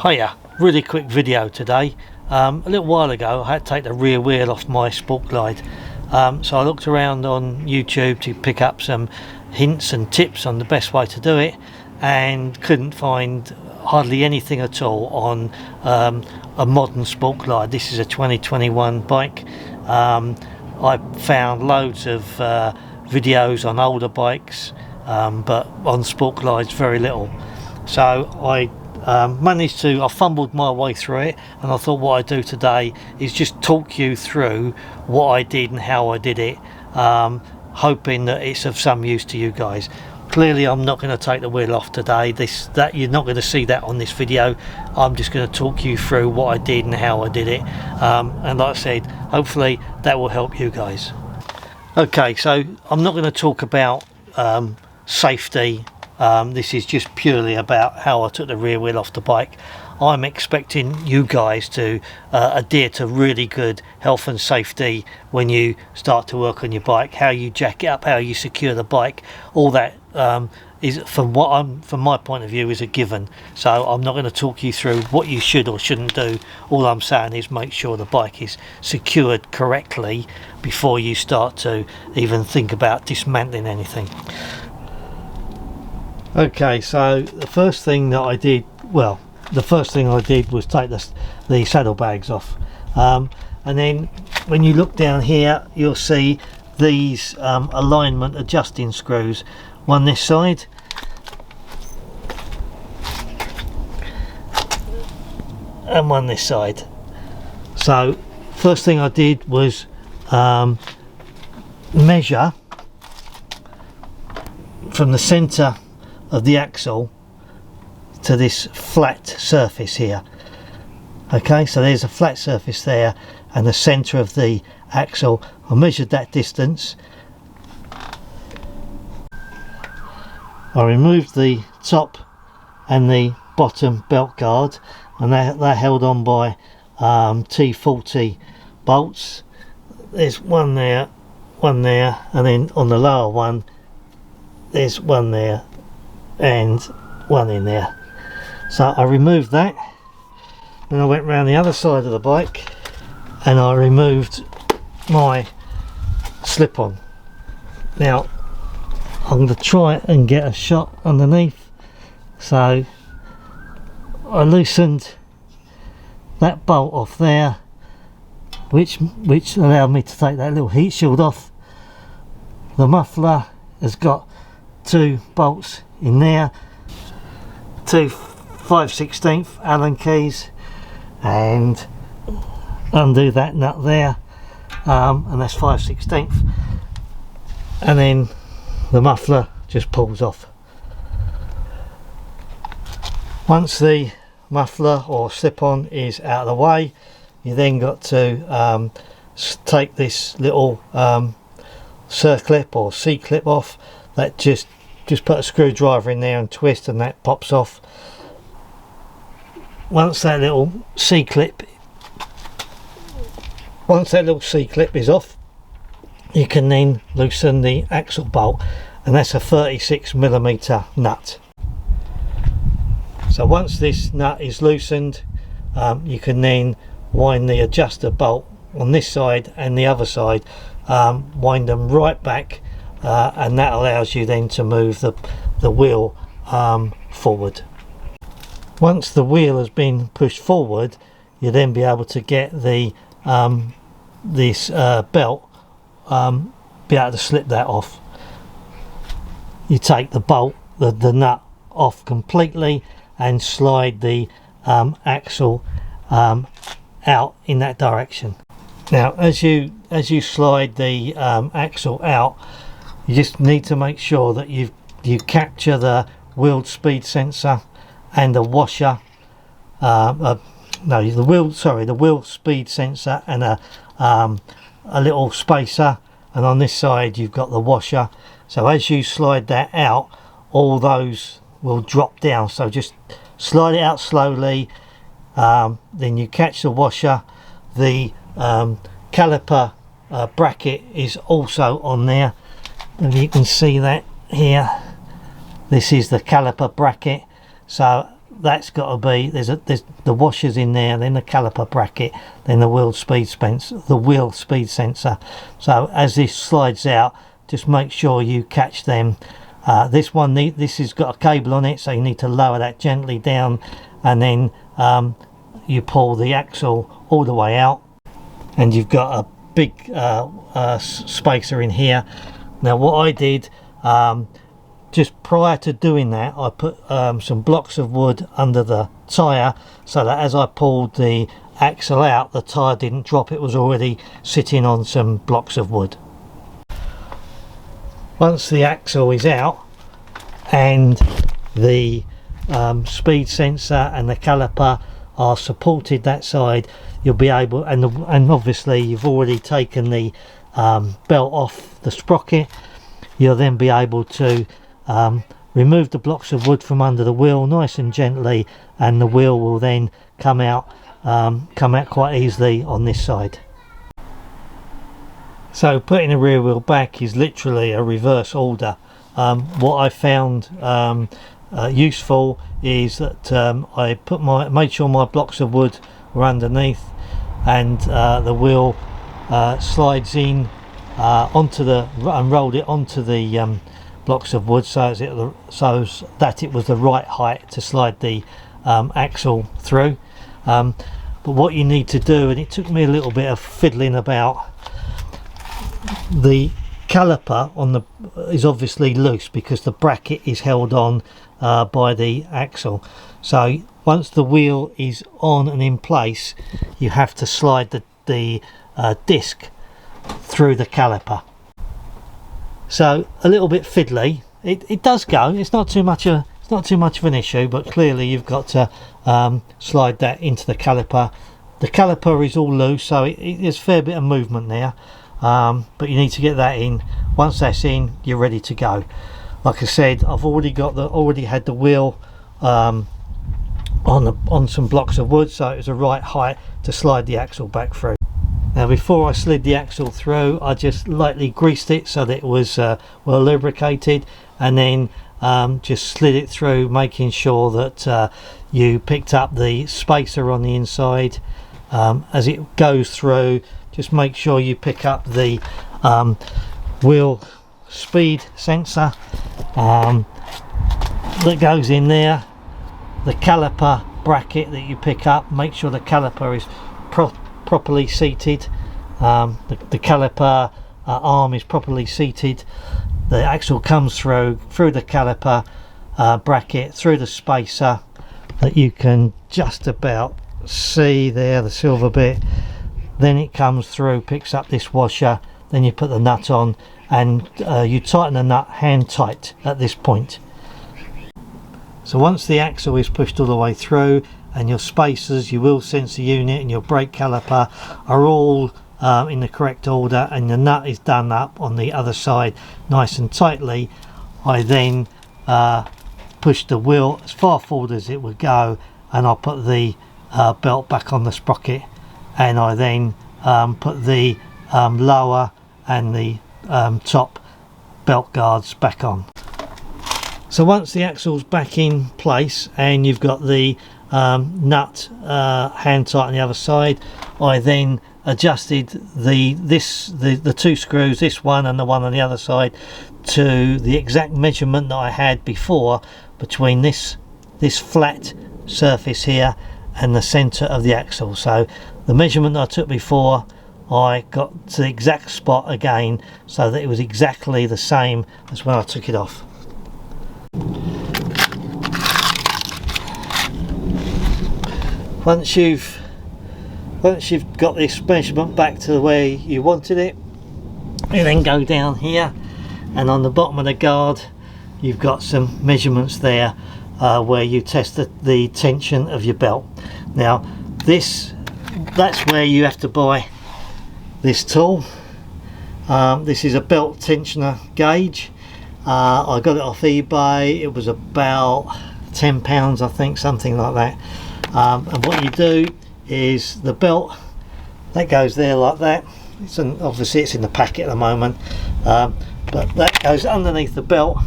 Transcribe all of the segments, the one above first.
Hiya, really quick video today. A little while ago I had to take the rear wheel off my Sport Glide, so I looked around on YouTube to pick up some hints and tips on the best way to do it, and couldn't find hardly anything at all on a modern Sport Glide. This is a 2021 bike. I found loads of videos on older bikes, but on Sport Glides very little. So I I fumbled my way through it, and I thought what I do today is just talk you through what I did and how I did it, hoping that it's of some use to you guys. Clearly I'm not going to take the wheel off today. That you're not going to see that on this video. I'm just going to talk you through what I did and how I did it, and like I said, hopefully that will help you guys. Okay, so I'm not going to talk about safety. This is just purely about how I took the rear wheel off the bike. I'm expecting you guys to adhere to really good health and safety when you start to work on your bike. How you jack it up, how you secure the bike, all that is, from my point of view, is a given. So I'm not going to talk you through what you should or shouldn't do. All I'm saying is make sure the bike is secured correctly before you start to even think about dismantling anything. Okay, so the first thing I did was take the saddlebags off, and then when you look down here you'll see these alignment adjusting screws, one this side and one this side. So first thing I did was measure from the center of the axle to this flat surface here. Okay, so there's a flat surface there and the center of the axle. I measured that distance. I removed the top and the bottom belt guard, and they're held on by T40 bolts. There's one there, and then on the lower one there's one there and one in there. So I removed that, then I went round the other side of the bike and I removed my slip-on. Now I'm going to try and get a shot underneath. So I loosened that bolt off there, which allowed me to take that little heat shield off. The muffler has got two bolts in there, two 5/16 Allen keys, and undo that nut there, and that's 5/16, and then the muffler just pulls off. Once the muffler or slip-on is out of the way, you then got to take this little circlip or C-clip off. That just put a screwdriver in there and twist, and that pops off. Once that little C-clip is off, you can then loosen the axle bolt, and that's a 36mm nut. So once this nut is loosened, you can then wind the adjuster bolt on this side and the other side, wind them right back, and that allows you then to move the wheel forward. Once the wheel has been pushed forward, you'll then be able to get the this belt, be able to slip that off. You take the bolt, the nut off completely, and slide the axle out in that direction. Now as you slide the axle out, you just need to make sure that you capture the wheel speed sensor and the washer, the wheel speed sensor and a little spacer, and on this side you've got the washer. So as you slide that out, all those will drop down, so just slide it out slowly, then you catch the washer. The caliper bracket is also on there, and you can see that here. This is the caliper bracket, so that's got to be, there's the washers in there, then the caliper bracket, then the wheel speed sensor. So as this slides out, just make sure you catch them. This has got a cable on it, so you need to lower that gently down, and then you pull the axle all the way out, and you've got a big spacer in here. Now what I did, just prior to doing that, I put some blocks of wood under the tyre, so that as I pulled the axle out, the tyre didn't drop. It was already sitting on some blocks of wood. Once the axle is out and the speed sensor and the caliper are supported that side, you'll be able, and obviously you've already taken the belt off the sprocket, you'll then be able to remove the blocks of wood from under the wheel nice and gently, and the wheel will then come out quite easily on this side. So putting the rear wheel back is literally a reverse order. What I found useful is that I made sure my blocks of wood were underneath, and the wheel slides in and rolled it onto the blocks of wood, so that it was the right height to slide the axle through. But what you need to do, and it took me a little bit of fiddling about, the caliper is obviously loose because the bracket is held on by the axle. So once the wheel is on and in place, you have to slide the disc through the caliper. So a little bit fiddly. It does go. It's not too much of an issue, but clearly you've got to slide that into the caliper. The caliper is all loose, so there's a fair bit of movement there. But you need to get that in. Once that's in, you're ready to go. Like I said, I've already had the wheel on some blocks of wood, so it was the right height to slide the axle back through. Now before I slid the axle through, I just lightly greased it so that it was well lubricated, and then just slid it through, making sure that you picked up the spacer on the inside. As it goes through, just make sure you pick up the wheel speed sensor that goes in there, the caliper bracket that you pick up. Make sure the caliper is properly seated, the caliper arm is properly seated. The axle comes through the caliper bracket, through the spacer that you can just about see there, the silver bit. Then it comes through, picks up this washer, then you put the nut on, and you tighten the nut hand tight at this point. So once the axle is pushed all the way through, and your spacers, your wheel sensor unit and your brake caliper are all in the correct order, and the nut is done up on the other side nice and tightly, I then push the wheel as far forward as it would go, and I'll put the belt back on the sprocket, and I then put the lower and the top belt guards back on. So once the axle's back in place and you've got the nut hand tight on the other side, I then adjusted the two screws, this one and the one on the other side, to the exact measurement that I had before between this flat surface here and the center of the axle. So the measurement that I took before, I got to the exact spot again, so that it was exactly the same as when I took it off. Once you've got this measurement back to the way you wanted it, you then go down here, and on the bottom of the guard you've got some measurements there where you test the tension of your belt. Now that's where you have to buy this tool. This is a belt tensioner gauge. I got it off eBay. It was about £10, I think, something like that. And what you do is, the belt that goes there like that, obviously it's in the packet at the moment, but that goes underneath the belt,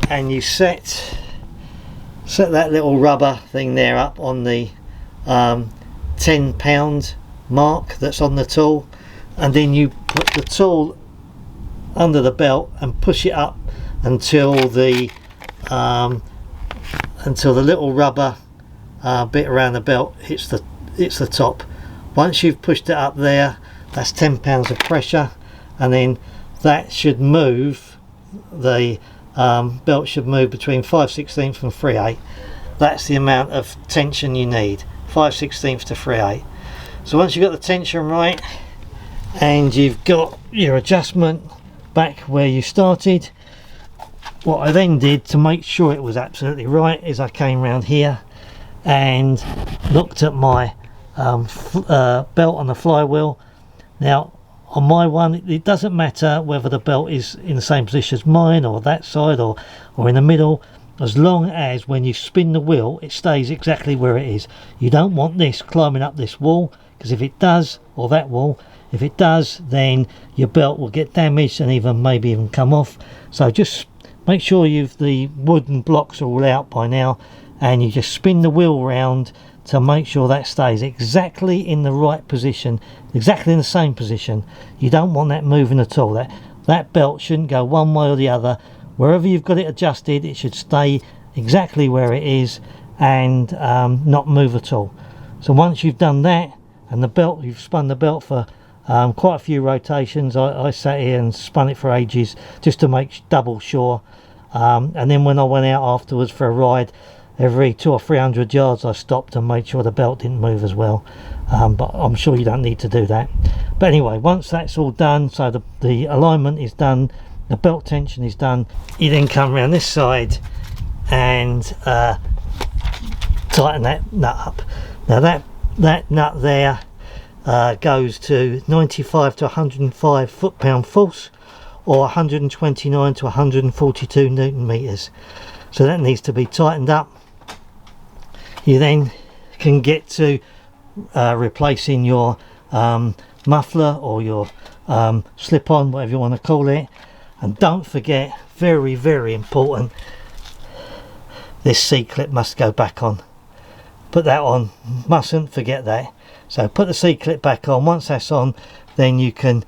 and you set set that little rubber thing there up on the 10-pound mark that's on the tool, and then you put the tool under the belt and push it up until the little rubber bit around the belt hits the top. Once you've pushed it up there, that's 10 pounds of pressure, and then that should move, the belt should move between 5/16 and 3/8. That's the amount of tension you need, 5/16 to 3/8. So once you've got the tension right and you've got your adjustment back where you started, what I then did to make sure it was absolutely right is I came round here and looked at my belt on the flywheel. Now on my one, it doesn't matter whether the belt is in the same position as mine or that side or in the middle, as long as when you spin the wheel it stays exactly where it is. You don't want this climbing up this wall, because if it does, or that wall, if it does, then your belt will get damaged and maybe even come off. So just make sure the wooden blocks are all out by now, and you just spin the wheel round to make sure that stays exactly in the right position, exactly in the same position. You don't want that moving at all. That belt shouldn't go one way or the other. Wherever you've got it adjusted, it should stay exactly where it is and not move at all. So once you've done that, and you've spun the belt for quite a few rotations. I sat here and spun it for ages just to make double sure, and then when I went out afterwards for a ride, every 200 or 300 yards I stopped and made sure the belt didn't move as well, but I'm sure you don't need to do that. But anyway, once that's all done, so the alignment is done, the belt tension is done, you then come around this side and tighten that nut up. Now that nut there goes to 95 to 105 foot-pound force, or 129 to 142 newton meters. So that needs to be tightened up. You then can get to replacing your muffler or your slip-on, whatever you want to call it. And don't forget, very, very important, this C-clip must go back on. Put that on, mustn't forget that. So put the C-clip back on. Once that's on, then you can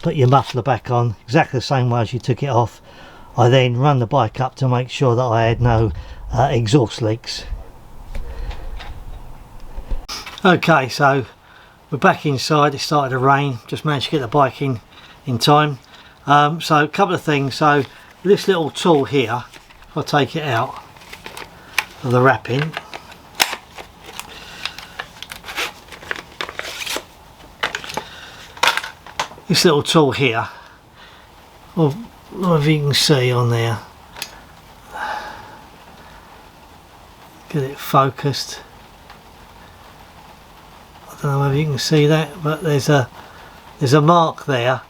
put your muffler back on exactly the same way as you took it off. I then run the bike up to make sure that I had no exhaust leaks. Okay, so we're back inside. It started to rain, just managed to get the bike in time. So a couple of things. So this little tool here, if I take it out of the wrapping, this little tool here, well, I don't know if you can see on there, get it focused. I don't know whether you can see that, but there's a mark there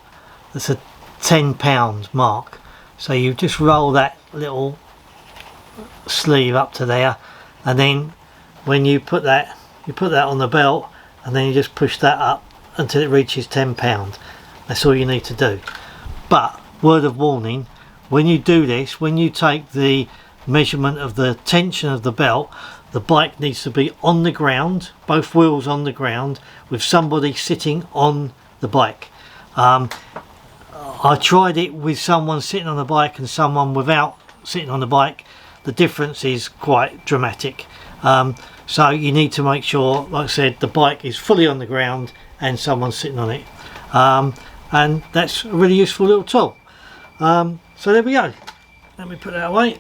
that's a 10-pound mark. So you just roll that little sleeve up to there, and then when you put that on the belt, and then you just push that up until it reaches 10 pound. That's all you need to do. But word of warning, when you do this, when you take the measurement of the tension of the belt, the bike needs to be on the ground, both wheels on the ground, with somebody sitting on the bike. I tried it with someone sitting on the bike and someone without sitting on the bike. The difference is quite dramatic. So you need to make sure, like I said, the bike is fully on the ground and someone's sitting on it. And that's a really useful little tool. So there we go. Let me put that away.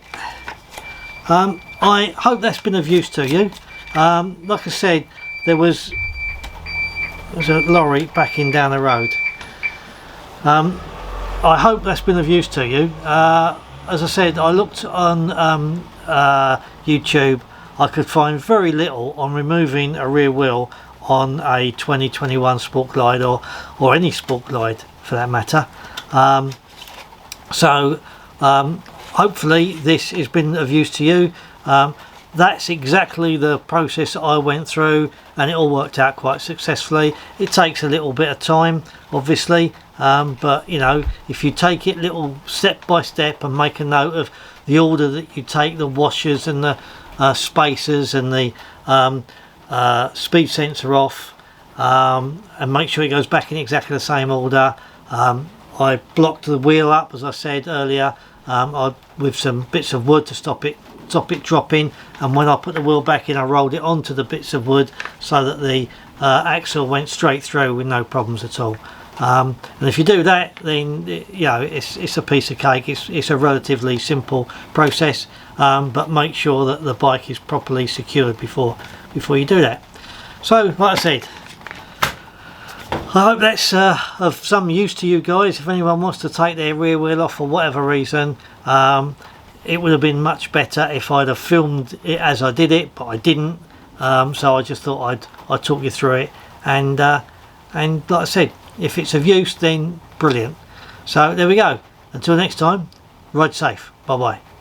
I hope that's been of use to you. Like I said, there's a lorry backing down the road. I hope that's been of use to you. As I said, I looked on YouTube. I could find very little on removing a rear wheel on a 2021 Sport Glide or any Sport Glide for that matter. Hopefully this has been of use to you. That's exactly the process that I went through, and it all worked out quite successfully. It takes a little bit of time, obviously, but you know, if you take it little step by step and make a note of the order that you take the washers and the spacers and the speed sensor off, and make sure it goes back in exactly the same order. I blocked the wheel up, as I said earlier, with some bits of wood to stop it dropping, and when I put the wheel back in, I rolled it onto the bits of wood so that the axle went straight through with no problems at all. And if you do that, then you know it's a piece of cake. It's a relatively simple process, but make sure that the bike is properly secured before you do that. So, like I said, I hope that's of some use to you guys. If anyone wants to take their rear wheel off for whatever reason, it would have been much better if I'd have filmed it as I did it, but I didn't. So I just thought I'd talk you through it, and like I said, if it's of use, then brilliant. So there we go. Until next time, ride safe. Bye bye.